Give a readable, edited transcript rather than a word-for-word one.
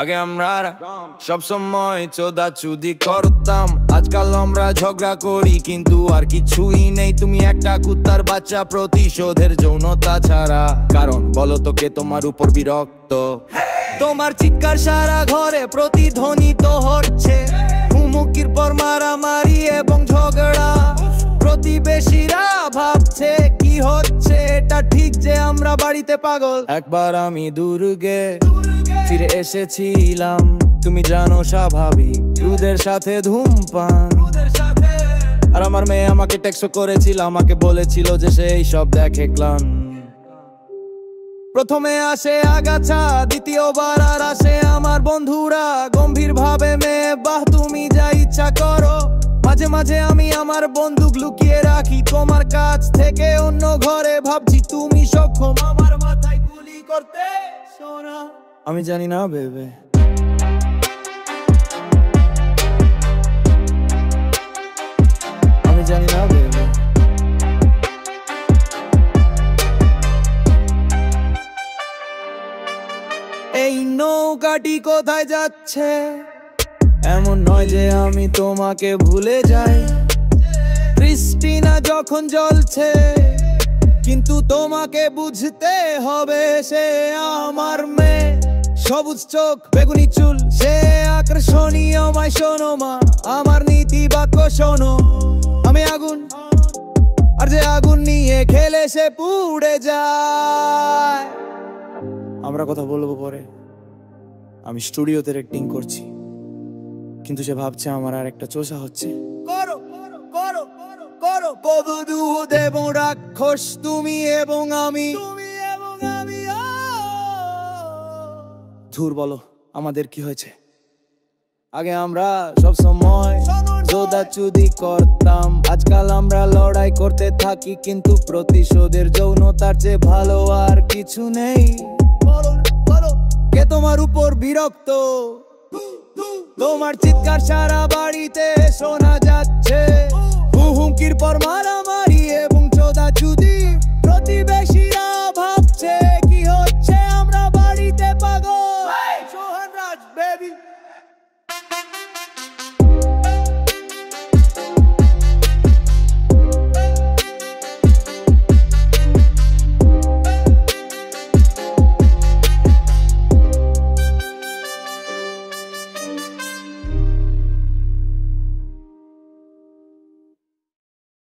আগে আমরা সব সময় চোদাচুদি করতাম, আজকাল আমরা ঝগড়া করি কিন্তু আর কিছুই নেই। তুমি একটা কুত্তার বাচ্চা, প্রতিশোধের যৌনতা ছাড়া। কারণ বলো তো কে তোমার উপর বিরক্ত? তোমার চিৎকার সারা ঘরে প্রতিধ্বনিত হচ্ছে, হুমকির পর মারামারি এবং ঝগড়া। প্রতিবেশীরা ভাবছে কি হচ্ছে, এটা ঠিক যে আমরা বাড়িতে পাগল। একবার আমি দুর্গে ফিরে এসেছিলাম, তুমি জানো স্বাভাবিক, দুধের সাথে ধূমপান। আর আমার মেয়ে আমাকে টেক্সট করেছিল, আমাকে বলেছিল যে সে এইসব দেখে ক্লান। প্রথমে আসে আগাছা, দ্বিতীয়বার আর আসে আমার বন্ধুরা। গম্ভীর ভাবে মেয়ে বাহ তুমি যা ইচ্ছা করো। মাঝে মাঝে আমি আমার বন্দুক লুকিয়ে রাখি তোমার কাছ থেকে অন্য ঘরে, ভাবছি তুমি সক্ষম আমার মাথায় গুলি করতে। সোনা আমি জানি না ভেবে, আমি জানি না ভেবে। এই নৌকাটি কোথায় যাচ্ছে? এমন নয় যে আমি তোমাকে ভুলে যাই। ক্রিস্টিনা যখন জ্বলছে, কিন্তু তোমাকে বুঝতে হবে সে আমার মেয়ে। সবুজ চোখ বেগুনি চুল, সে আকর্ষণীয়। মাই শোনো মা, আমার নীতি বাক্য শোনো। আমি আগুন, আর যে আগুন নিয়ে খেলে সে পুড়ে যায়। আমরা কথা বলবো পরে, আমি স্টুডিওতে রেকর্ডিং করছি, কিন্তু সে ভাবছে আমার আর একটা চোষা হচ্ছে। করো করো করো বধূ এবং রাক্ষস, তুমি এবং আমি। ধুর বলো আমাদের কি হয়েছে? আগে আমরা সব সময় চোদাচুদি করতাম, আজকাল আমরা লড়াই করতে থাকি, কিন্তু প্রতিশোধের যৌনতার চেয়ে ভালো আর কিছু নেই। কে তোমার উপর বিরক্ত? তোমার চিৎকার সারা বাড়িতে শোনা যাচ্ছে, হুমকির পর মারা